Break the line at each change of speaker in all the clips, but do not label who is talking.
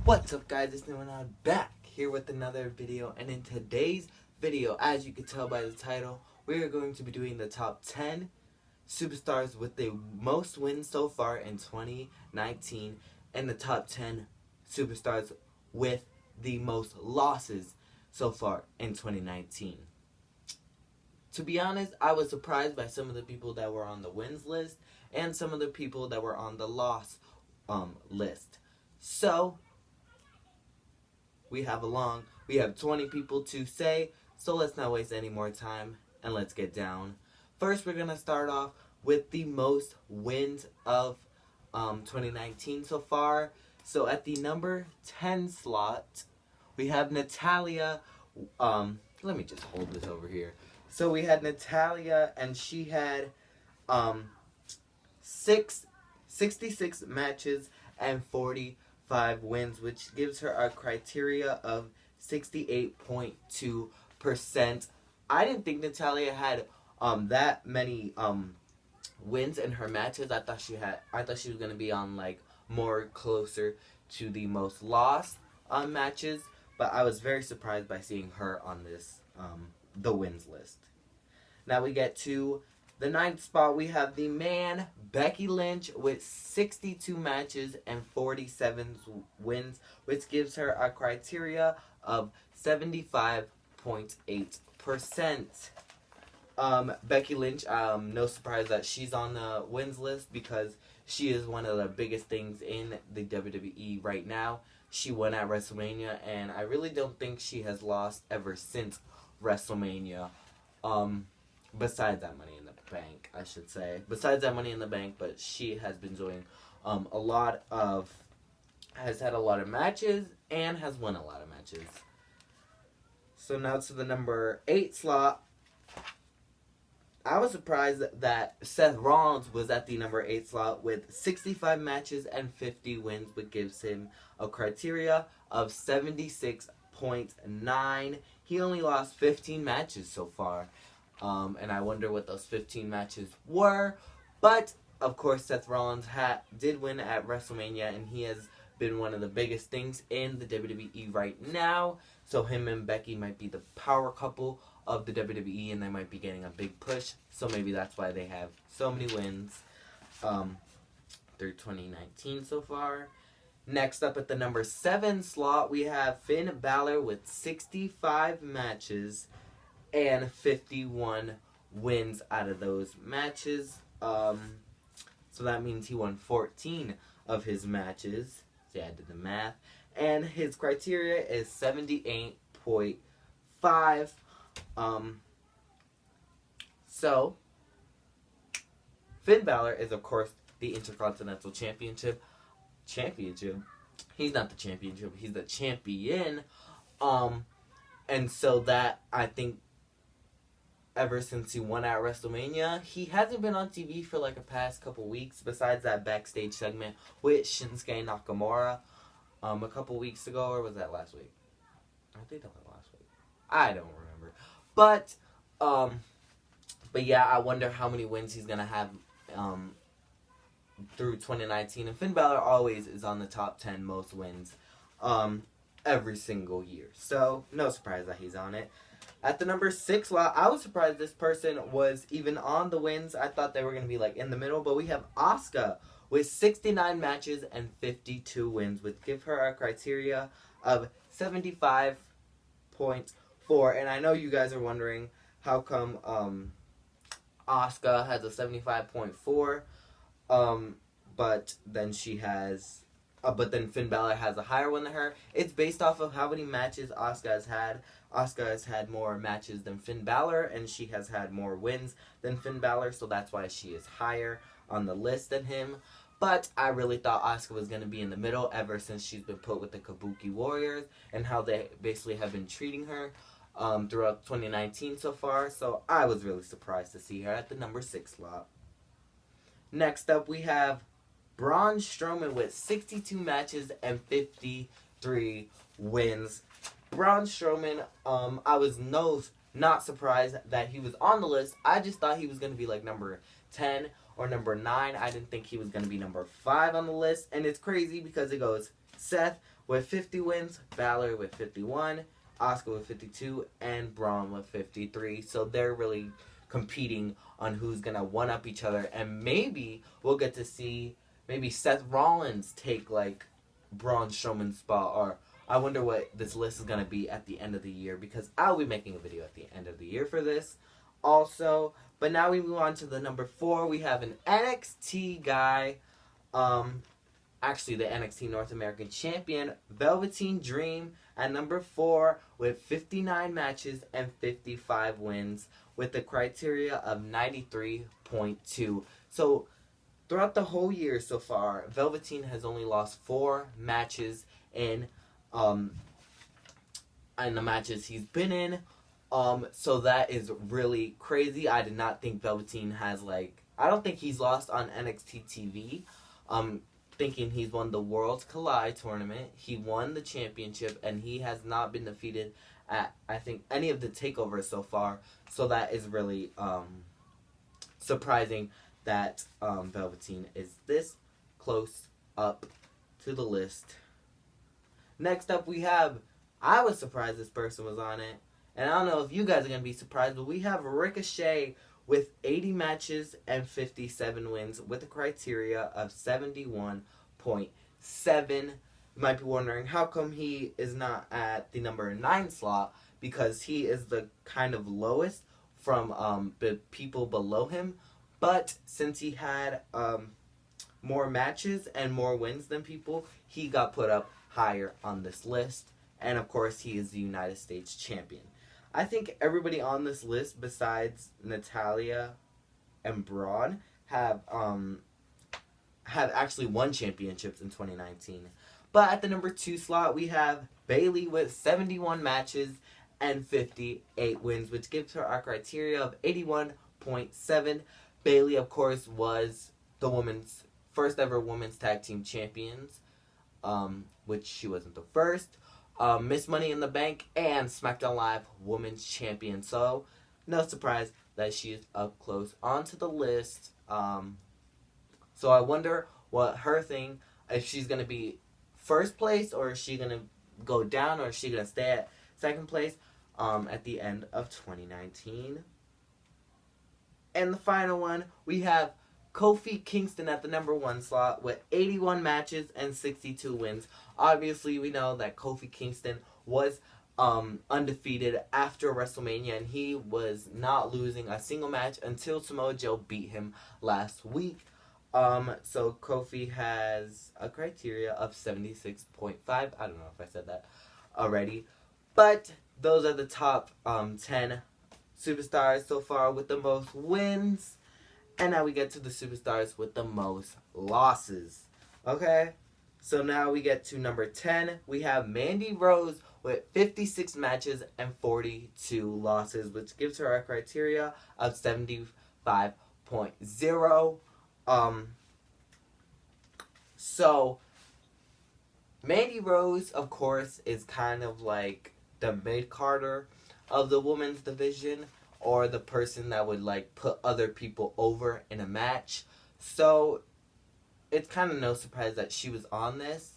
What's up, guys? It's New and I'm back here with another video, and in today's video, as you can tell by the title, we are going to be doing the top 10 superstars with the most wins so far in 2019 and the top 10 superstars with the most losses so far in 2019. To be honest, I was surprised by some of the people that were on the wins list and some of the people that were on the loss list. So we have 20 people to say, so let's not waste any more time and let's get down. First, we're going to start off with the most wins of 2019 so far. So at the number 10 slot, we have Natalia. Let me just hold this over here. So we had Natalia, and she had 66 matches and 45 wins, which gives her a criteria of 68.2%. I didn't think Natalia had that many wins in her matches. I thought she was gonna be on like more closer to the most lost matches, but I was very surprised by seeing her on this the wins list. Now we get to the 9th spot. We have the man, Becky Lynch, with 62 matches and 47 wins, which gives her a criteria of 75.8%. Becky Lynch, no surprise that she's on the wins list because she is one of the biggest things in the WWE right now. She won at WrestleMania, and I really don't think she has lost ever since WrestleMania. Besides that Money in the Bank, I should say. Besides that Money in the Bank, but she has been doing has had a lot of matches and has won a lot of matches. So now to the number 8 slot. I was surprised that Seth Rollins was at the number 8 slot with 65 matches and 50 wins, which gives him a criteria of 76.9. He only lost 15 matches so far. And I wonder what those 15 matches were. But, of course, Seth Rollins did win at WrestleMania, and he has been one of the biggest things in the WWE right now. So him and Becky might be the power couple of the WWE, and they might be getting a big push. So maybe that's why they have so many wins through 2019 so far. Next up at the number 7 slot, we have Finn Balor with 65 matches and 51 wins out of those matches. So that means he won 14 of his matches. See, I did the math. And his criteria is 78.5. So Finn Balor is, of course, the Intercontinental Championship. He's not the championship. He's the champion. And so that, I think, ever since he won at WrestleMania, he hasn't been on TV for like the past couple weeks, besides that backstage segment with Shinsuke Nakamura a couple weeks ago, or was that last week? I think that was last week. I don't remember. But yeah, I wonder how many wins he's gonna have through 2019. And Finn Balor always is on the top 10 most wins every single year. So no surprise that he's on it. At the number 6 slot, I was surprised this person was even on the wins. I thought they were going to be like in the middle, but we have Asuka with 69 matches and 52 wins, which give her a criteria of 75.4. And I know you guys are wondering how come Asuka has a 75.4, but then Finn Balor has a higher one than her. It's based off of how many matches Asuka has had. Asuka has had more matches than Finn Balor, and she has had more wins than Finn Balor, so that's why she is higher on the list than him. But I really thought Asuka was going to be in the middle ever since she's been put with the Kabuki Warriors and how they basically have been treating her throughout 2019 so far. So I was really surprised to see her at the number 6 slot. Next up, we have Braun Strowman with 62 matches and 53 wins. Braun Strowman, I was not surprised that he was on the list. I just thought he was going to be like number 10 or number 9. I didn't think he was going to be number 5 on the list. And it's crazy because it goes Seth with 50 wins, Balor with 51, Asuka with 52, and Braun with 53. So they're really competing on who's going to one-up each other. And maybe we'll get to see maybe Seth Rollins take, like, Braun Strowman's spot. Or I wonder what this list is going to be at the end of the year, because I'll be making a video at the end of the year for this also. But now we move on to the number 4. We have an NXT guy. Actually, the NXT North American Champion, Velveteen Dream, at number 4 with 59 matches and 55 wins with the criteria of 93.2. So, throughout the whole year so far, Velveteen has only lost 4 matches in the matches he's been in. So that is really crazy. I did not think Velveteen has, like, I don't think he's lost on NXT TV. Thinking he's won the Worlds Collide tournament, he won the championship, and he has not been defeated at, I think, any of the takeovers so far. So that is really surprising that Velveteen is this close up to the list. Next up, we have, I was surprised this person was on it, and I don't know if you guys are going to be surprised, but we have Ricochet with 80 matches and 57 wins with a criteria of 71.7. You might be wondering, how come he is not at the number 9 slot? Because he is the kind of lowest from the people below him. But since he had more matches and more wins than people, he got put up higher on this list. And of course, he is the United States champion. I think everybody on this list besides Natalya and Braun have actually won championships in 2019. But at the number 2 slot, we have Bayley with 71 matches and 58 wins, which gives her our criteria of 81.7. Bayley, of course, was the women's first ever women's tag team champions, which she wasn't the first. Miss Money in the Bank and SmackDown Live Women's Champion. So, no surprise that she is up close onto the list. So I wonder what her thing, if she's going to be first place, or is she going to go down, or is she going to stay at second place at the end of 2019. And the final one, we have Kofi Kingston at the number 1 slot with 81 matches and 62 wins. Obviously, we know that Kofi Kingston was undefeated after WrestleMania, and he was not losing a single match until Samoa Joe beat him last week. So Kofi has a criteria of 76.5. I don't know if I said that already. But those are the top 10 superstars so far with the most wins. And now we get to the superstars with the most losses. Okay? So now we get to number 10. We have Mandy Rose with 56 matches and 42 losses, which gives her a criteria of 75.0. So Mandy Rose, of course, is kind of like the mid-carder of the women's division, or the person that would, like, put other people over in a match. So it's kind of no surprise that she was on this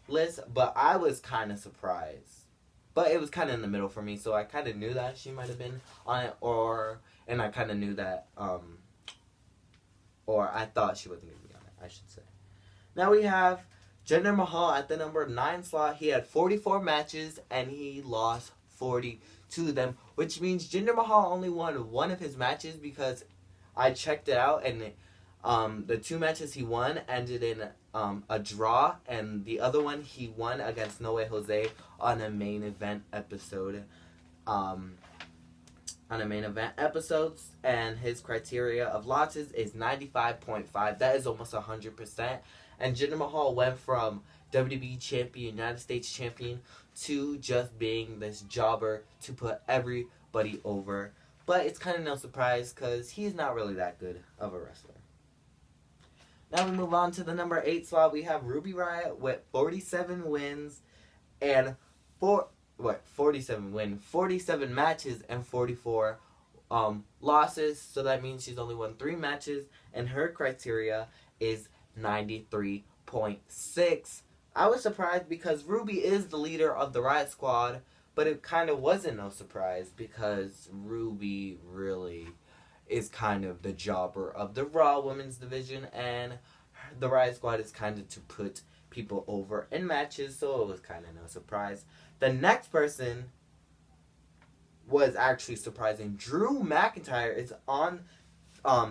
list, but I was kind of surprised. But it was kind of in the middle for me, so I kind of knew that she might have been on it, and I kind of knew that, or I thought she wasn't going to be on it, I should say. Now we have Jinder Mahal at the number 9 slot. He had 44 matches, and he lost 42 of them, which means Jinder Mahal only won one of his matches, because I checked it out, and the 2 matches he won ended in a draw, and the other one he won against No Way Jose on a main event episode. And his criteria of losses is 95.5. That is almost 100%. And Jinder Mahal went from WWE champion, United States champion, to just being this jobber to put everybody over. But it's kind of no surprise, because he's not really that good of a wrestler. Now we move on to the number 8 slot. We have Ruby Riott with 47 wins and 47 matches and 44 losses. So that means she's only won 3 matches, and her criteria is 93.6. I was surprised because Ruby is the leader of the Riot Squad, but it kind of wasn't no surprise because Ruby really is kind of the jobber of the Raw Women's Division, and the Riot Squad is kind of to put people over in matches, so it was kind of no surprise. The next person was actually surprising. Drew McIntyre is on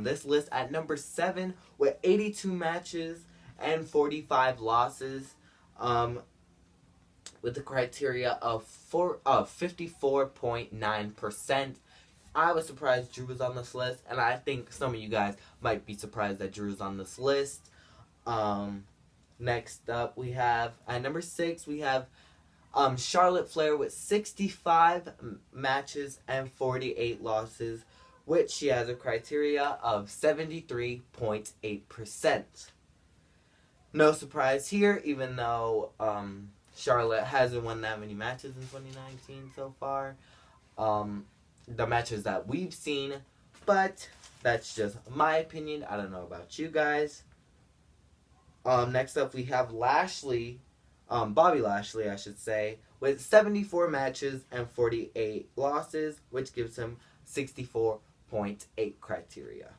this list at number 7 with 82 matches and 45 losses, with the criteria of 54.9%. I was surprised Drew was on this list, and I think some of you guys might be surprised that Drew's on this list. Next up, we have at number 6 we have Charlotte Flair with 65 matches and 48 losses, which she has a criteria of 73.8%. No surprise here, even though Charlotte hasn't won that many matches in 2019 so far. The matches that we've seen, but that's just my opinion. I don't know about you guys. Next up, we have Lashley, Bobby Lashley, I should say, with 74 matches and 48 losses, which gives him 64.8 criteria.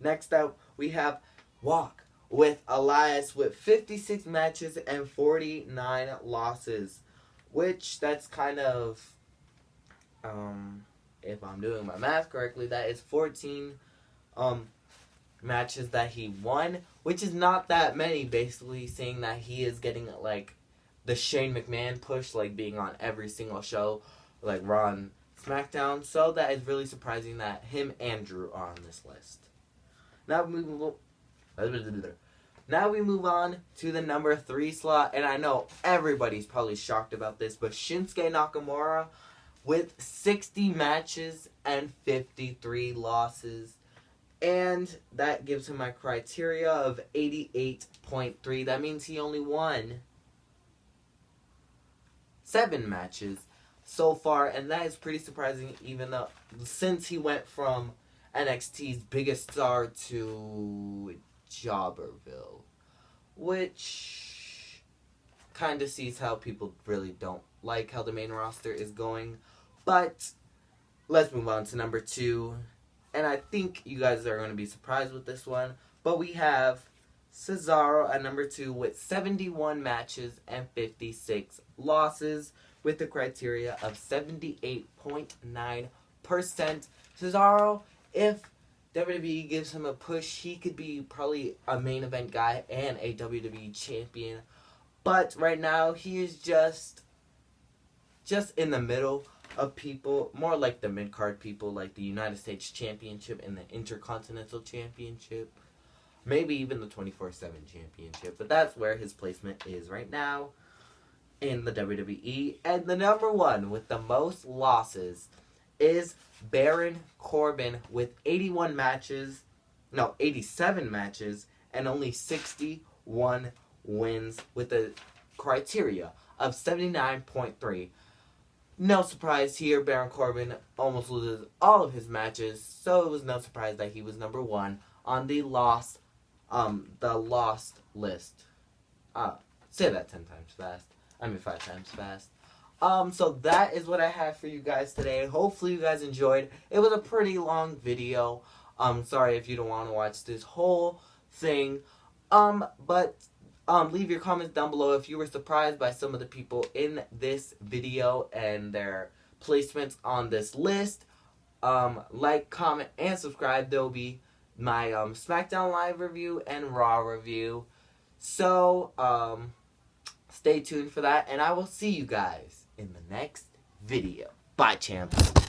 Next up, we have Walk with Elias with 56 matches and 49 losses, which that's kind of, if I'm doing my math correctly, that is 14 matches that he won, which is not that many, basically saying that he is getting like the Shane McMahon push, like being on every single show like Raw and SmackDown. So that is really surprising that him and Drew are on this list. Now we move on to the number 3 slot, and I know everybody's probably shocked about this, but Shinsuke Nakamura with 60 matches and 53 losses. And that gives him my criteria of 88.3. That means he only won 7 matches so far, and that is pretty surprising, even though since he went from NXT's biggest star to Jobberville, which kind of sees how people really don't like how the main roster is going. But let's move on to number 2. And I think you guys are going to be surprised with this one. But we have Cesaro at number 2 with 71 matches and 56 losses, with the criteria of 78.9%. Cesaro, if WWE gives him a push, he could be probably a main event guy and a WWE champion. But right now, he is just in the middle of people, more like the mid-card people, like the United States Championship and the Intercontinental Championship. Maybe even the 24/7 Championship. But that's where his placement is right now in the WWE. And the number 1 with the most losses is Baron Corbin with 87 matches and only 61 wins, with a criteria of 79.3. No surprise here, Baron Corbin almost loses all of his matches, so it was no surprise that he was number 1 on the lost list. Say that 10 times fast. 5 times fast. So that is what I have for you guys today. Hopefully you guys enjoyed. It was a pretty long video. Sorry if you don't want to watch this whole thing. But leave your comments down below if you were surprised by some of the people in this video and their placements on this list. Like, comment, and subscribe. There will be my SmackDown Live review and Raw review. So, stay tuned for that, and I will see you guys in the next video. Bye, champs.